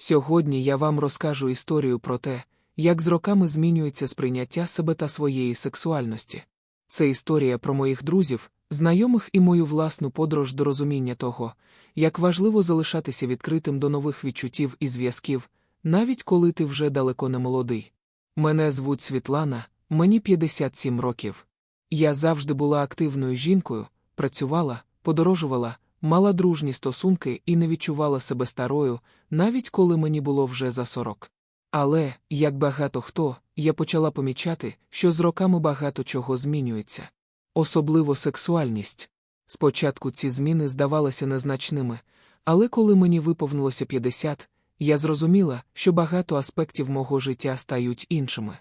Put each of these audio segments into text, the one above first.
Сьогодні я вам розкажу історію про те, як з роками змінюється сприйняття себе та своєї сексуальності. Це історія про моїх друзів, знайомих і мою власну подорож до розуміння того, як важливо залишатися відкритим до нових відчуттів і зв'язків, навіть коли ти вже далеко не молодий. Мене звуть Світлана, мені 57 років. Я завжди була активною жінкою, працювала, подорожувала, мала дружні стосунки і не відчувала себе старою, навіть коли мені було вже за 40. Але, як багато хто, я почала помічати, що з роками багато чого змінюється. Особливо сексуальність. Спочатку ці зміни здавалися незначними, але коли мені виповнилося 50, я зрозуміла, що багато аспектів мого життя стають іншими.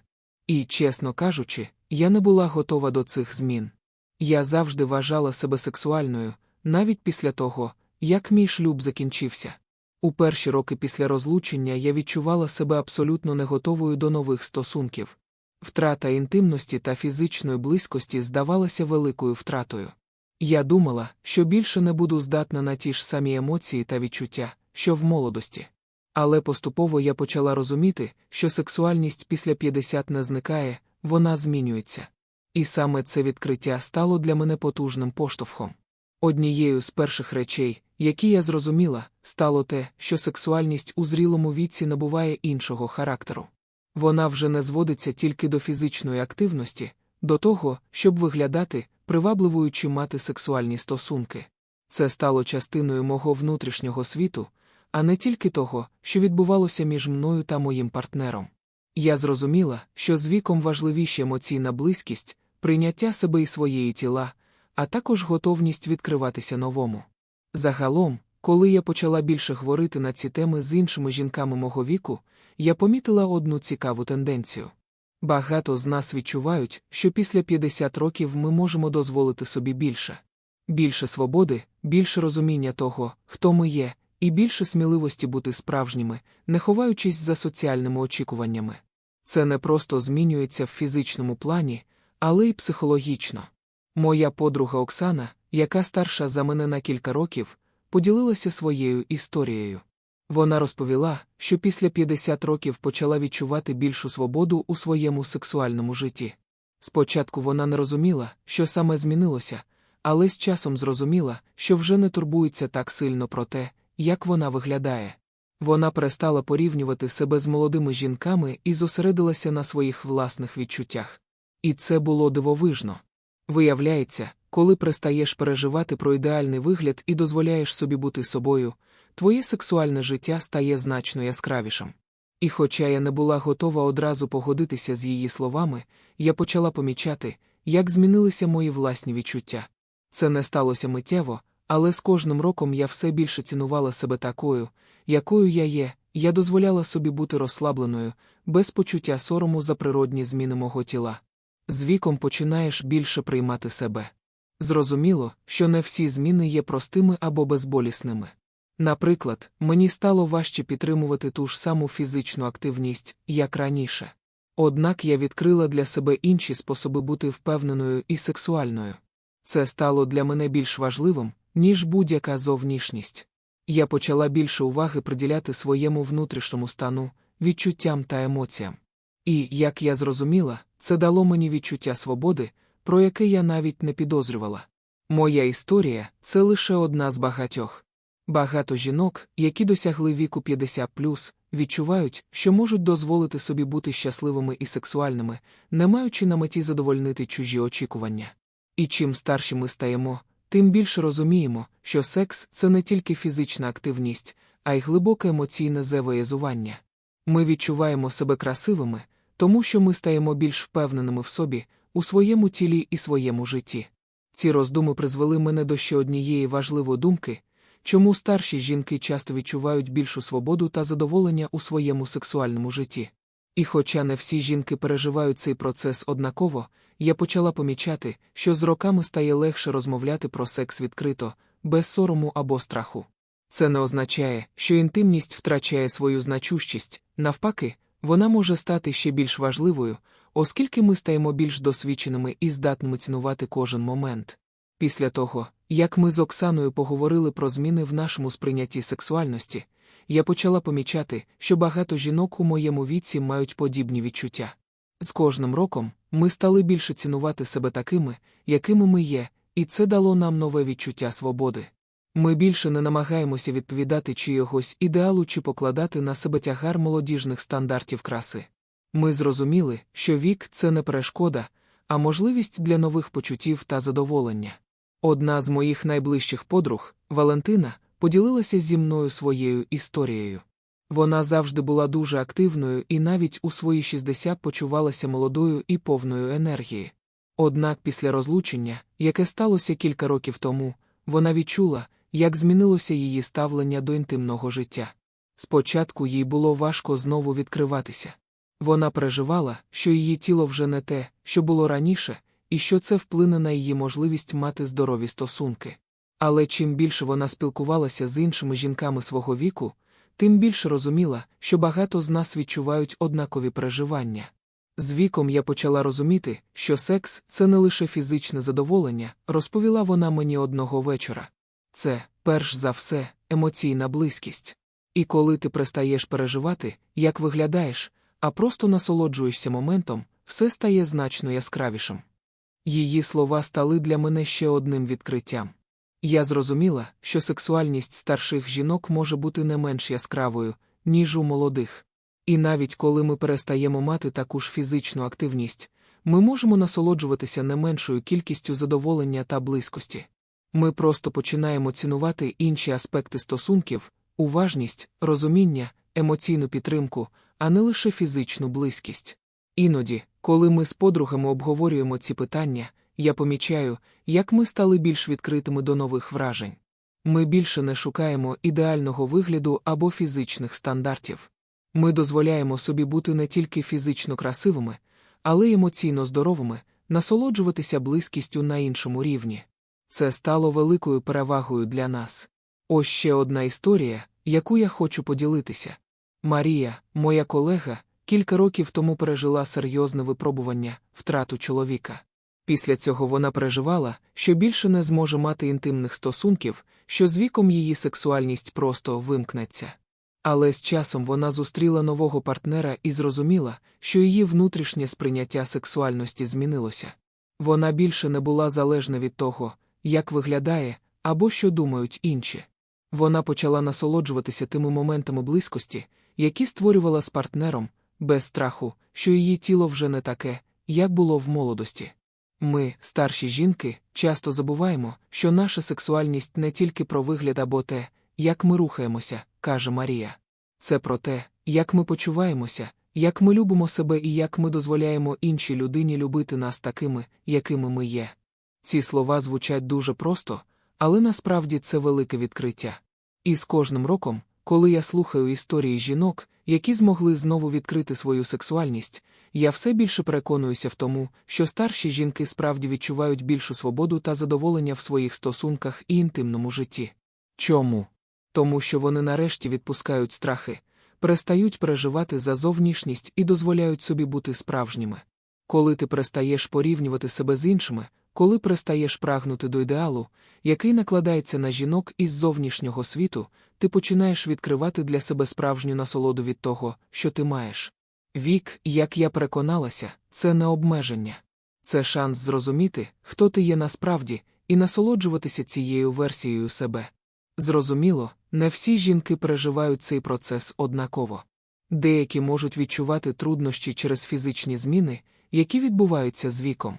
І, чесно кажучи, я не була готова до цих змін. Я завжди вважала себе сексуальною, навіть після того, як мій шлюб закінчився. У перші роки після розлучення я відчувала себе абсолютно не готовою до нових стосунків. Втрата інтимності та фізичної близькості здавалася великою втратою. Я думала, що більше не буду здатна на ті ж самі емоції та відчуття, що в молодості. Але поступово я почала розуміти, що сексуальність після 50 не зникає, вона змінюється. І саме це відкриття стало для мене потужним поштовхом. Однією з перших речей, які я зрозуміла, стало те, що сексуальність у зрілому віці набуває іншого характеру. Вона вже не зводиться тільки до фізичної активності, до того, щоб виглядати, привабливою чи мати сексуальні стосунки. Це стало частиною мого внутрішнього світу, а не тільки того, що відбувалося між мною та моїм партнером. Я зрозуміла, що з віком важливіша емоційна близькість, прийняття себе і своєї тіла, а також готовність відкриватися новому. Загалом, коли я почала більше говорити на ці теми з іншими жінками мого віку, я помітила одну цікаву тенденцію. Багато з нас відчувають, що після 50 років ми можемо дозволити собі більше. Більше свободи, більше розуміння того, хто ми є, і більше сміливості бути справжніми, не ховаючись за соціальними очікуваннями. Це не просто змінюється в фізичному плані, але й психологічно. Моя подруга Оксана, яка старша за мене на кілька років, поділилася своєю історією. Вона розповіла, що після 50 років почала відчувати більшу свободу у своєму сексуальному житті. Спочатку вона не розуміла, що саме змінилося, але з часом зрозуміла, що вже не турбується так сильно про те, як вона виглядає. Вона перестала порівнювати себе з молодими жінками і зосередилася на своїх власних відчуттях. І це було дивовижно. Виявляється, коли перестаєш переживати про ідеальний вигляд і дозволяєш собі бути собою, твоє сексуальне життя стає значно яскравішим. І хоча я не була готова одразу погодитися з її словами, я почала помічати, як змінилися мої власні відчуття. Це не сталося миттєво, але з кожним роком я все більше цінувала себе такою, якою я є, я дозволяла собі бути розслабленою, без почуття сорому за природні зміни мого тіла. З віком починаєш більше приймати себе. Зрозуміло, що не всі зміни є простими або безболісними. Наприклад, мені стало важче підтримувати ту ж саму фізичну активність, як раніше. Однак я відкрила для себе інші способи бути впевненою і сексуальною. Це стало для мене більш важливим, ніж будь-яка зовнішність. Я почала більше уваги приділяти своєму внутрішньому стану, відчуттям та емоціям. І, як я зрозуміла, це дало мені відчуття свободи, про яке я навіть не підозрювала. Моя історія – це лише одна з багатьох. Багато жінок, які досягли віку 50+, відчувають, що можуть дозволити собі бути щасливими і сексуальними, не маючи на меті задовольнити чужі очікування. І чим старші ми стаємо, тим більше розуміємо, що секс – це не тільки фізична активність, а й глибоке емоційне завоєзування. Ми відчуваємо себе красивими, тому що ми стаємо більш впевненими в собі, у своєму тілі і своєму житті. Ці роздуми призвели мене до ще однієї важливої думки, чому старші жінки часто відчувають більшу свободу та задоволення у своєму сексуальному житті. І хоча не всі жінки переживають цей процес однаково, я почала помічати, що з роками стає легше розмовляти про секс відкрито, без сорому або страху. Це не означає, що інтимність втрачає свою значущість, навпаки, вона може стати ще більш важливою, оскільки ми стаємо більш досвідченими і здатними цінувати кожен момент. Після того, як ми з Оксаною поговорили про зміни в нашому сприйнятті сексуальності, я почала помічати, що багато жінок у моєму віці мають подібні відчуття. З кожним роком ми стали більше цінувати себе такими, якими ми є, і це дало нам нове відчуття свободи. Ми більше не намагаємося відповідати чиєгось ідеалу чи покладати на себе тягар молодіжних стандартів краси. Ми зрозуміли, що вік – це не перешкода, а можливість для нових почуттів та задоволення. Одна з моїх найближчих подруг, Валентина, поділилася зі мною своєю історією. Вона завжди була дуже активною і навіть у свої 60 почувалася молодою і повною енергії. Однак після розлучення, яке сталося кілька років тому, вона відчула, як змінилося її ставлення до інтимного життя. Спочатку їй було важко знову відкриватися. Вона переживала, що її тіло вже не те, що було раніше, і що це вплине на її можливість мати здорові стосунки. Але чим більше вона спілкувалася з іншими жінками свого віку, тим більше розуміла, що багато з нас відчувають однакові переживання. З віком я почала розуміти, що секс – це не лише фізичне задоволення, розповіла вона мені одного вечора. Це, перш за все, емоційна близькість. І коли ти перестаєш переживати, як виглядаєш, а просто насолоджуєшся моментом, все стає значно яскравішим. Її слова стали для мене ще одним відкриттям. Я зрозуміла, що сексуальність старших жінок може бути не менш яскравою, ніж у молодих. І навіть коли ми перестаємо мати таку ж фізичну активність, ми можемо насолоджуватися не меншою кількістю задоволення та близькості. Ми просто починаємо цінувати інші аспекти стосунків, уважність, розуміння, емоційну підтримку, а не лише фізичну близькість. Іноді, коли ми з подругами обговорюємо ці питання, я помічаю, як ми стали більш відкритими до нових вражень. Ми більше не шукаємо ідеального вигляду або фізичних стандартів. Ми дозволяємо собі бути не тільки фізично красивими, але й емоційно здоровими, насолоджуватися близькістю на іншому рівні. Це стало великою перевагою для нас. Ось ще одна історія, яку я хочу поділитися. Марія, моя колега, кілька років тому пережила серйозне випробування – втрату чоловіка. Після цього вона переживала, що більше не зможе мати інтимних стосунків, що з віком її сексуальність просто вимкнеться. Але з часом вона зустріла нового партнера і зрозуміла, що її внутрішнє сприйняття сексуальності змінилося. Вона більше не була залежна від того, як виглядає, або що думають інші. Вона почала насолоджуватися тими моментами близькості, які створювала з партнером, без страху, що її тіло вже не таке, як було в молодості. Ми, старші жінки, часто забуваємо, що наша сексуальність не тільки про вигляд або те, як ми рухаємося, каже Марія. Це про те, як ми почуваємося, як ми любимо себе і як ми дозволяємо іншій людині любити нас такими, якими ми є. Ці слова звучать дуже просто, але насправді це велике відкриття. І з кожним роком, коли я слухаю історії жінок, які змогли знову відкрити свою сексуальність, я все більше переконуюся в тому, що старші жінки справді відчувають більшу свободу та задоволення в своїх стосунках і інтимному житті. Чому? Тому що вони нарешті відпускають страхи, перестають переживати за зовнішність і дозволяють собі бути справжніми. Коли ти перестаєш порівнювати себе з іншими, коли перестаєш прагнути до ідеалу, який накладається на жінок із зовнішнього світу, ти починаєш відкривати для себе справжню насолоду від того, що ти маєш. Вік, як я переконалася, це не обмеження. Це шанс зрозуміти, хто ти є насправді, і насолоджуватися цією версією себе. Зрозуміло, не всі жінки переживають цей процес однаково. Деякі можуть відчувати труднощі через фізичні зміни, які відбуваються з віком.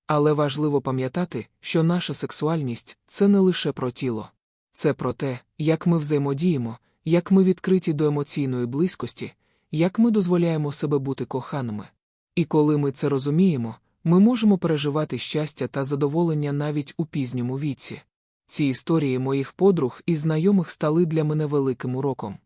Але важливо пам'ятати, що наша сексуальність – це не лише про тіло. Це про те, як ми взаємодіємо, як ми відкриті до емоційної близькості, як ми дозволяємо себе бути коханими. І коли ми це розуміємо, ми можемо переживати щастя та задоволення навіть у пізньому віці. Ці історії моїх подруг і знайомих стали для мене великим уроком.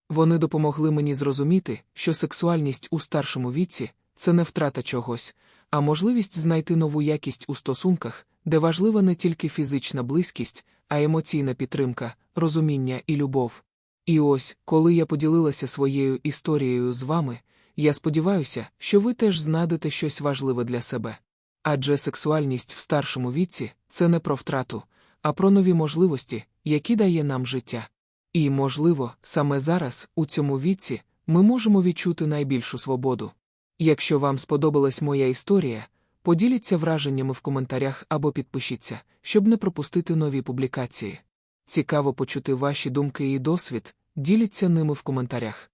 Вони допомогли мені зрозуміти, що сексуальність у старшому віці – це не втрата чогось, а можливість знайти нову якість у стосунках, де важлива не тільки фізична близькість, а емоційна підтримка, розуміння і любов. І ось, коли я поділилася своєю історією з вами, я сподіваюся, що ви теж знайдете щось важливе для себе. Адже сексуальність в старшому віці – це не про втрату, а про нові можливості, які дає нам життя. І, можливо, саме зараз, у цьому віці, ми можемо відчути найбільшу свободу. Якщо вам сподобалась моя історія, поділіться враженнями в коментарях або підпишіться, щоб не пропустити нові публікації. Цікаво почути ваші думки і досвід, діліться ними в коментарях.